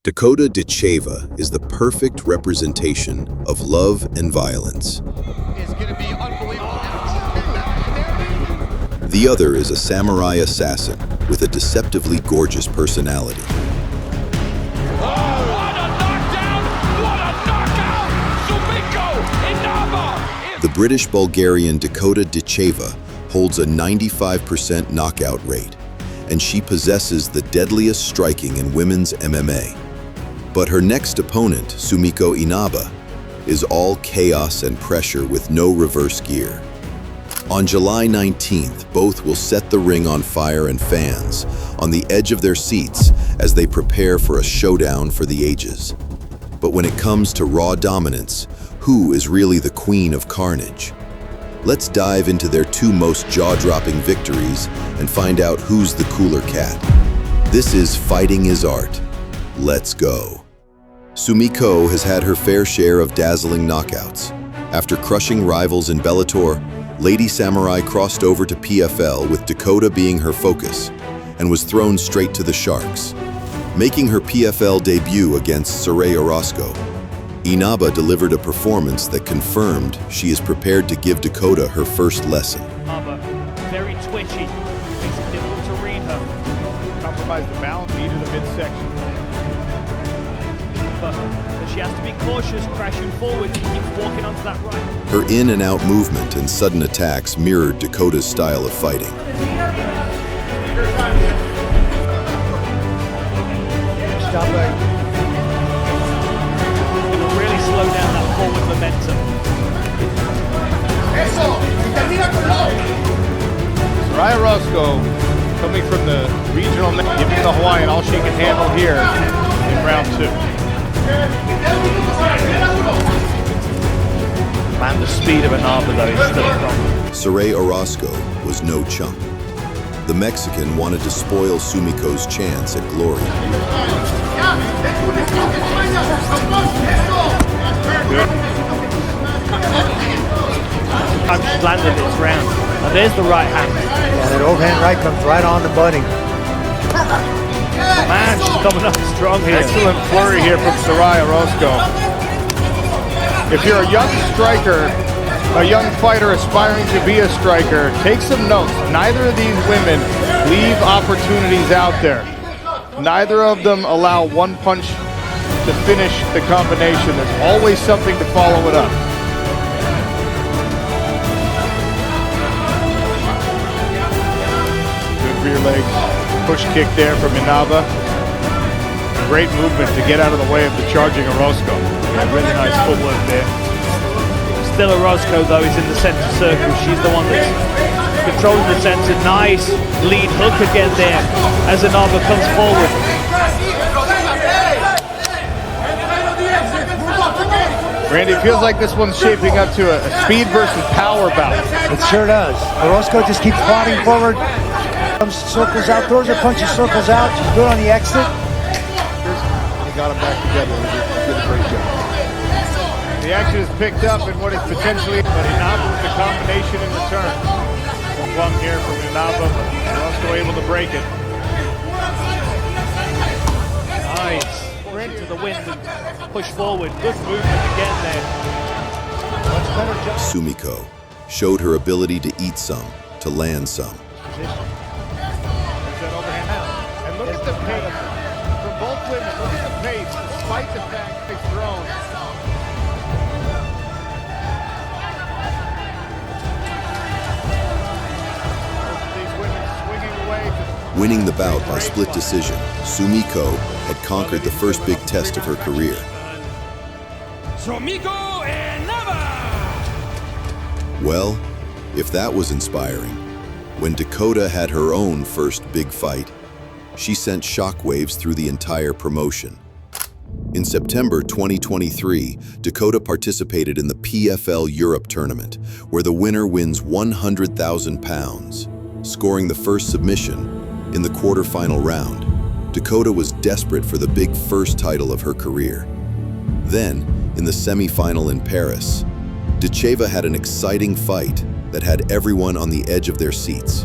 Dakota Ditcheva is the perfect representation of love and violence. It's going to be unbelievable. The other is a samurai assassin with a deceptively gorgeous personality. Oh, what a knockdown! What a knockout! Sumiko! Inaba! The British-Bulgarian Dakota Ditcheva holds a 95% knockout rate, and she possesses the deadliest striking in women's MMA. But her next opponent, Sumiko Inaba, is all chaos and pressure with no reverse gear. On July 19th, both will set the ring on fire and fans on the edge of their seats as they prepare for a showdown for the ages. But when it comes to raw dominance, who is really the queen of carnage? Let's dive into their two most jaw-dropping victories and find out who's the cooler cat. This is Fighting is Art. Let's go. Sumiko has had her fair share of dazzling knockouts. After crushing rivals in Bellator, Lady Samurai crossed over to PFL with Dakota being her focus and was thrown straight to the Sharks. Making her PFL debut against Saraya Orozco, Inaba delivered a performance that confirmed she is prepared to give Dakota her first lesson. Inaba, very twitchy, makes it difficult to read her. Compromise the balance, knee to the midsection. But she has to be cautious, crashing forward, she keeps walking onto that right. Her in and out movement and sudden attacks mirrored Dakota's style of fighting. Stop it. It'll really slow down that forward momentum. Saraya Orozco, coming from the regional, giving the Hawaiian all she can handle here in round two. And the speed of Inaba though is still a problem. Saraya Orozco was no chump. The Mexican wanted to spoil Sumiko's chance at glory. Time she's landed this round. Now there's the right hand. And that overhand right comes right on the bunny. Man, she's coming up strong here. Excellent flurry here from Saraya Orozco. If you're a young striker, a young fighter aspiring to be a striker, take some notes. Neither of these women leave opportunities out there. Neither of them allow one punch to finish the combination. There's always something to follow it up. Good rear leg push kick there from Inaba. Great movement to get out of the way of the charging Orozco. Really nice footwork there. Still Orozco though is in the center circle. She's the one that's controlling the center. Nice lead hook again there as Inaba comes forward. Randy, it feels like this one's shaping up to a speed versus power bout. It sure does. Orozco just keeps plodding forward. Comes, circles out, throws her punches, circles out. She's good on the exit. He got them back together. He did a great job. The action is picked up in what is potentially, but Inaba with the combination in return. Plum here from Inaba, but Orozco able to break it. Nice. Into the wind and push forward. Good movement again there. Much better job. Sumiko showed her ability to eat some, to land some. There's that overhand now. And look at the pace from both women. Look at the pace, despite the fact they've thrown. These women swinging away. Winning the bout by split decision, Sumiko had conquered the first big test of her career. Sumiko Inaba! Well, if that was inspiring, when Dakota had her own first big fight, she sent shockwaves through the entire promotion. In September 2023, Dakota participated in the PFL Europe tournament, where the winner wins £100,000. Scoring the first submission in the quarterfinal round, Dakota was desperate for the big first title of her career. Then, in the semi-final in Paris, Ditcheva had an exciting fight that had everyone on the edge of their seats.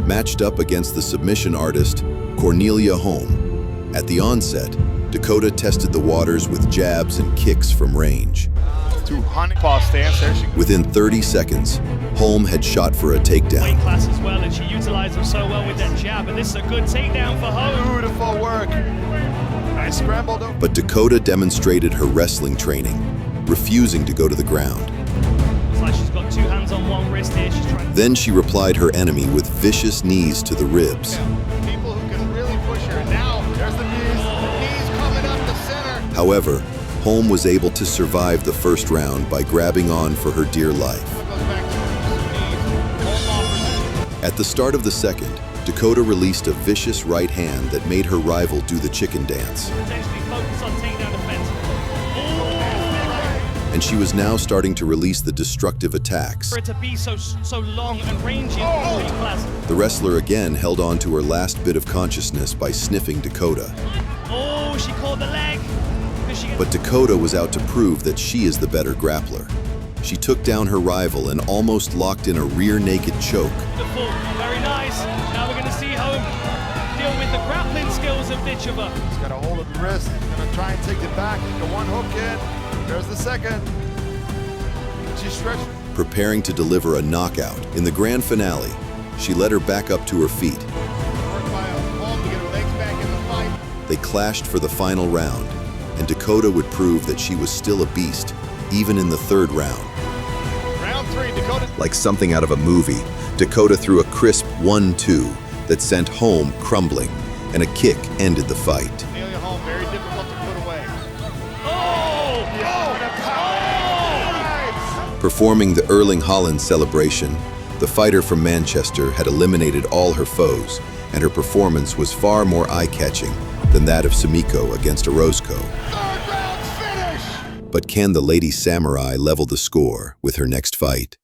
Matched up against the submission artist Cornelia Holm. At the onset, Dakota tested the waters with jabs and kicks from range. 200 paw stance there. Within 30 seconds, Holm had shot for a Weight takedown. class as well, and she utilized them so well with that jab, and this is a good takedown for Holm. Beautiful work. I scrambled over. But Dakota demonstrated her wrestling training, refusing to go to the ground. It's like she's got two hands on one wrist here. She's trying to... Then she replied her enemy with vicious knees to the ribs. People who can really push her. Now, there's the knees. The knees coming up the center. However, Holm was able to survive the first round by grabbing on for her dear life. Goes back to the knees. Holm offers. At the start of the second, Dakota released a vicious right hand that made her rival do the chicken dance. potentially focus on takedown defense. And she was now starting to release the destructive attacks. For it to be so long and rangy in weight class. The wrestler again held on to her last bit of consciousness by sniffing Dakota. Oh, she caught the leg. But Dakota was out to prove that she is the better grappler. She took down her rival and almost locked in a rear naked choke. Beautiful, very nice. Now we're going to see Holm deal with the grappling skills of Ditcheva. He's got a hold of the wrist. He's going to try and take it back. The one hook in. There's the second. She stretched. Preparing to deliver a knockout in the grand finale, she led her back up to her feet. Worked by Holm to get her legs back in the fight. They clashed for the final round, and Dakota would prove that she was still a beast, even in the third round. Round 3, Dakota. Like something out of a movie, Dakota threw a crisp 1-2 that sent Holm crumbling, and a kick ended the fight. Amelia Holm, very difficult to put away. Performing the Erling Haaland celebration, the fighter from Manchester had eliminated all her foes, and her performance was far more eye-catching than that of Sumiko against Orozco. Third round finish! But can the Lady Samurai level the score with her next fight?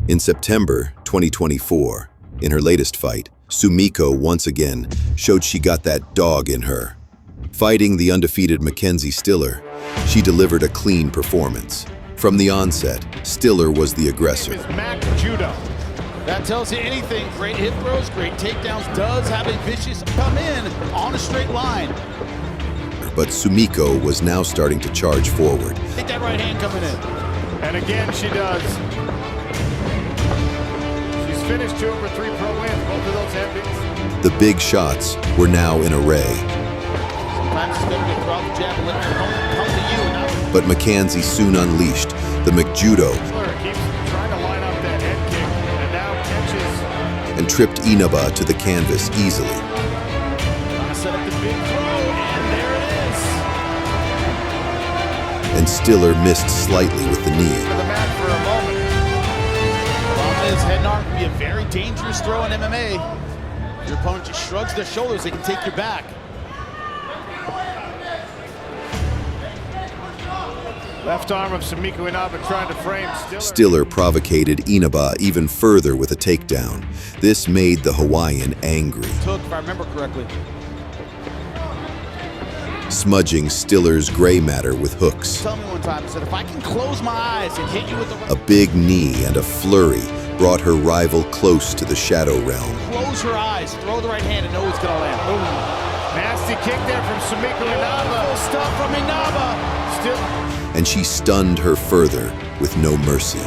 In September 2024, in her latest fight, Sumiko once again showed she got that dog in her. Fighting the undefeated Mackenzie Stiller, she delivered a clean performance. From the onset, Stiller was the aggressor. Is Mac Judo. That tells you anything. Great hip throws, great takedowns, does have a vicious come in on a straight line. But Sumiko was now starting to charge forward. Take that right hand coming in. And again, she does. She's finished 2 over 3 pro wins, both of those endings. The big shots were now in array. Sometimes it's better to throw out the jab and let it come to you. Now But Mackenzie soon unleashed the McJudo Stiller keeps trying to line up that head kick, and now catches. and tripped Inaba to the canvas easily. trying to set up the big throw, and there it is. And Stiller missed slightly with the knee. To the mat for a moment. Problem is, head and arm can be a very dangerous throw in MMA. Your opponent just shrugs their shoulders, they can take your back. Left arm of Sumiko Inaba trying to frame Stiller. Stiller provocated Inaba even further with a takedown. This made the Hawaiian angry, Took, if I remember correctly. smudging Stiller's gray matter with hooks. Tell me one time, I said, if I can close my eyes and hit you with the A big knee and a flurry brought her rival close to the shadow realm. close her eyes, throw the right hand, and know it's gonna land. Nasty kick there from Sumiko Inaba. Full stuff from Inaba. Still. And she stunned her further with no mercy.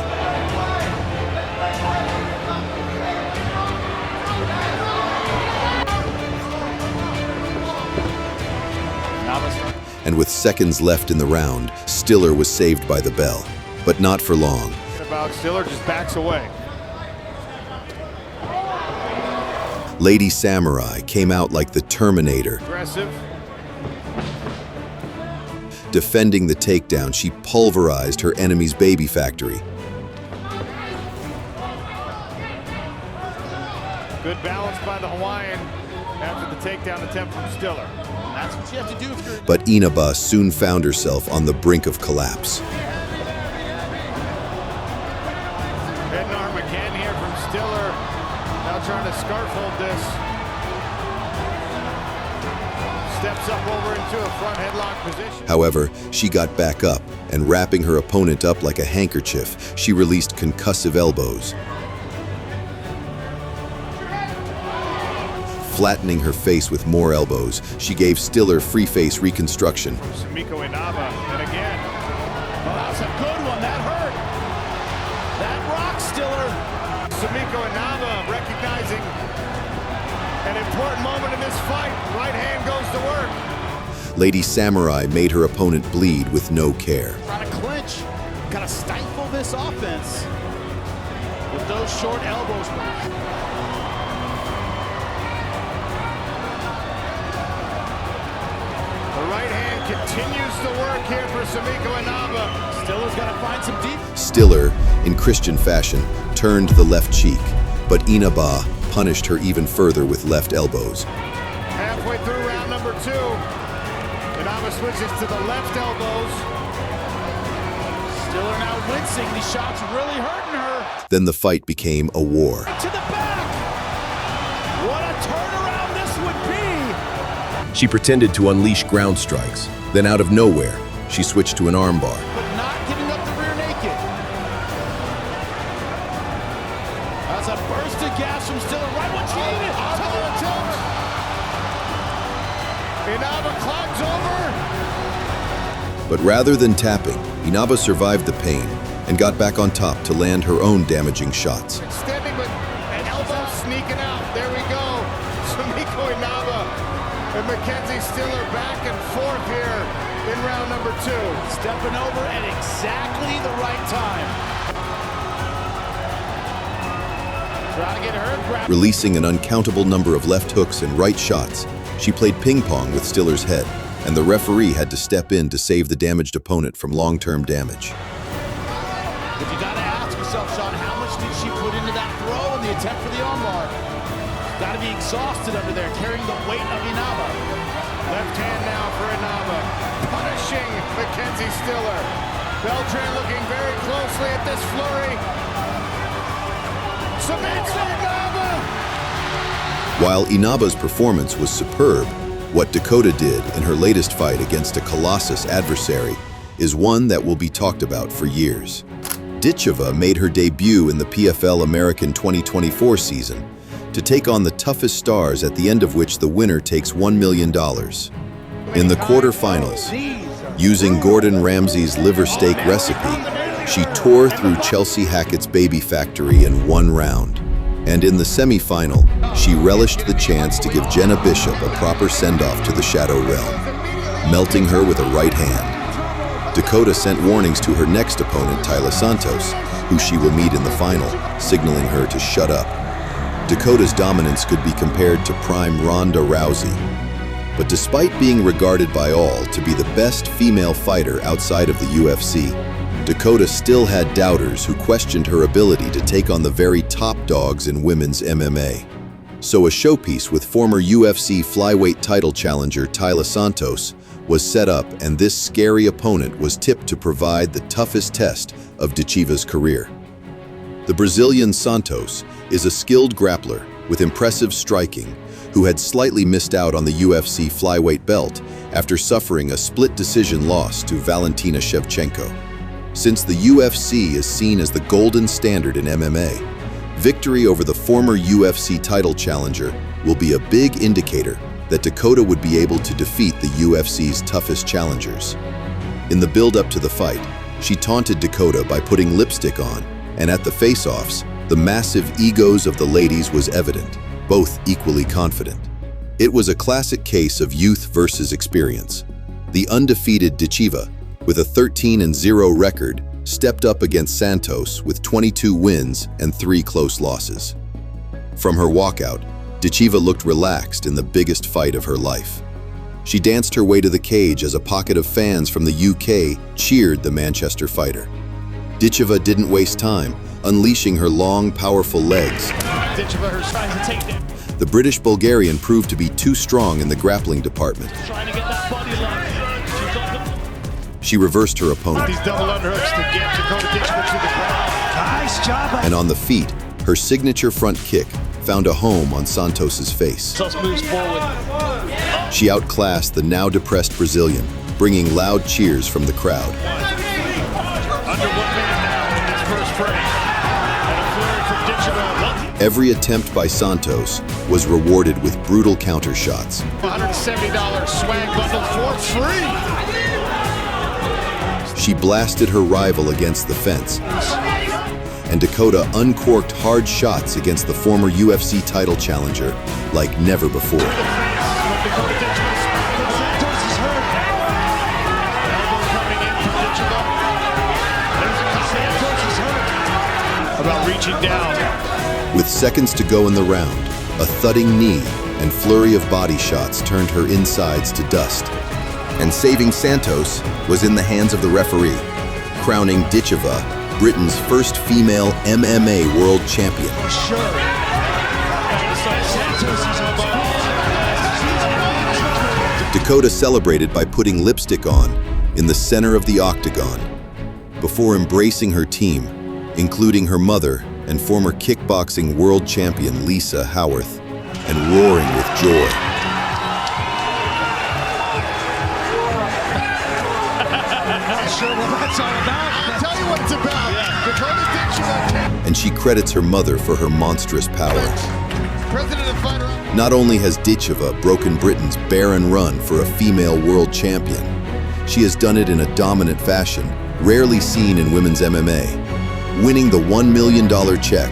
And with seconds left in the round, Stiller was saved by the bell, but not for long. About Stiller just backs away. Lady Samurai came out like the Terminator. Aggressive. Defending the takedown, she pulverized her enemy's baby factory. Good balance by the Hawaiian after the takedown attempt from Stiller. That's what you have to do if you're... But Inaba soon found herself on the brink of collapse. Head and arm again here from Stiller. Now trying to scarf hold this. Steps up over into a front headlock position. However, she got back up, and wrapping her opponent up like a handkerchief, she released concussive elbows. Flattening her face with more elbows, she gave Stiller free face reconstruction. Sumiko Inaba, and again. Oh, that's a good one. That hurt. That rock Stiller. Sumiko Inaba recognizing an important moment in this fight. Right hand goes to work. Lady Samurai made her opponent bleed with no care. Trying to clinch. Got to stifle this offense with those short elbows. The right hand continues to work here for Sumiko Inaba. Stiller's got to find some deep. Stiller, in Christian fashion, turned the left cheek, but Inaba punished her even further with left elbows. Halfway through round number 2, Inaba switches to the left elbows. Stiller now wincing. These shots really hurting her. Then the fight became a war. To the back. What a turnaround this would be. She pretended to unleash ground strikes. Then out of nowhere, she switched to an armbar. But not giving up the rear naked. That's a burst of gas from Stiller right when she needed it. Another attempt. Inaba climbs over. But rather than tapping, Inaba survived the pain and got back on top to land her own damaging shots. Extending, but an elbow sneaking out. There we go. Sumiko Inaba and Mackenzie Stiller back and forth here in round number 2. Stepping over at exactly the right time. Trying to get her grab. Releasing an uncountable number of left hooks and right shots, she played ping pong with Stiller's head, and the referee had to step in to save the damaged opponent from long-term damage. But you gotta ask yourself, Sean, how much did she put into that throw and the attempt for the armbar? Gotta be exhausted under there, carrying the weight of Inaba. Left hand now for Inaba, punishing Mackenzie Stiller. Beltran looking very closely at this flurry. Sumiko Inaba! While Inaba's performance was superb, what Dakota did in her latest fight against a Colossus adversary is one that will be talked about for years. Ditcheva made her debut in the PFL American 2024 season to take on the toughest stars, at the end of which the winner takes $1 million. In the quarterfinals, using Gordon Ramsay's liver steak recipe, she tore through Chelsea Hackett's baby factory in one round. And in the semi-final, she relished the chance to give Jenna Bishop a proper send-off to the Shadow Realm, melting her with a right hand. Dakota sent warnings to her next opponent, Taila Santos, who she will meet in the final, signaling her to shut up. Dakota's dominance could be compared to prime Ronda Rousey. But despite being regarded by all to be the best female fighter outside of the UFC, Dakota still had doubters who questioned her ability to take on the very top dogs in women's MMA. So a showpiece with former UFC flyweight title challenger Taila Santos was set up, and this scary opponent was tipped to provide the toughest test of Ditcheva's career. The Brazilian Santos is a skilled grappler with impressive striking who had slightly missed out on the UFC flyweight belt after suffering a split decision loss to Valentina Shevchenko. Since the UFC is seen as the golden standard in MMA, victory over the former UFC title challenger will be a big indicator that Dakota would be able to defeat the UFC's toughest challengers. In the build-up to the fight, she taunted Dakota by putting lipstick on, and at the face-offs, the massive egos of the ladies was evident, both equally confident. It was a classic case of youth versus experience. The undefeated Ditcheva, with a 13-0 record, stepped up against Santos with 22 wins and 3 close losses. From her walkout, Ditcheva looked relaxed in the biggest fight of her life. She danced her way to the cage as a pocket of fans from the UK cheered the Manchester fighter. Ditcheva didn't waste time, unleashing her long, powerful legs. Ditcheva, her trying to take them. The British Bulgarian proved to be too strong in the grappling department. Trying to get that body lock. She's got the... She reversed her opponent. These double underhooks to get Dakota Ditcheva to the ground. Nice job. And on the feet, her signature front kick found a home on Santos's face. Santos moves forward. She outclassed the now depressed Brazilian, bringing loud cheers from the crowd. Under 1 minute now in this first frame. And a flurry from Every attempt by Santos was rewarded with brutal counter shots. $170 swag bundle for free. She blasted her rival against the fence, and Dakota uncorked hard shots against the former UFC title challenger like never before. About reaching down. With seconds to go in the round, a thudding knee and flurry of body shots turned her insides to dust. And saving Santos was in the hands of the referee, crowning Ditcheva Britain's first female MMA world champion. Dakota celebrated by putting lipstick on in the center of the octagon before embracing her team, including her mother and former kickboxing world champion Lisa Howarth, and roaring with joy. Not sure what that's all about. I'll tell you what it's about. Dakota Ditcheva. And she credits her mother for her monstrous power. President of Fighter. Not only has Ditcheva broken Britain's barren run for a female world champion, she has done it in a dominant fashion, rarely seen in women's MMA. Winning the $1 million check,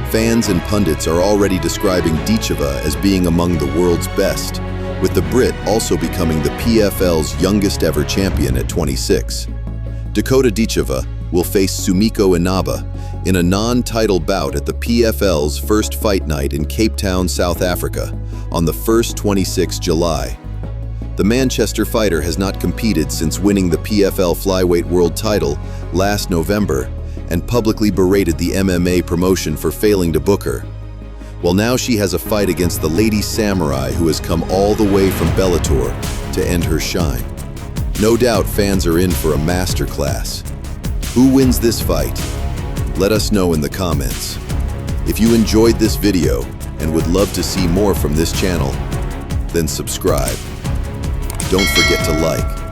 fans and pundits are already describing Ditcheva as being among the world's best, with the Brit also becoming the PFL's youngest ever champion at 26. Dakota Ditcheva will face Sumiko Inaba in a non-title bout at the PFL's first fight night in Cape Town, South Africa, on the 1st 26 July. The Manchester fighter has not competed since winning the PFL flyweight world title last November and publicly berated the MMA promotion for failing to book her. Well, now she has a fight against the Lady Samurai, who has come all the way from Bellator to end her shine. No doubt fans are in for a masterclass. Who wins this fight? Let us know in the comments. If you enjoyed this video and would love to see more from this channel, then subscribe. Don't forget to like,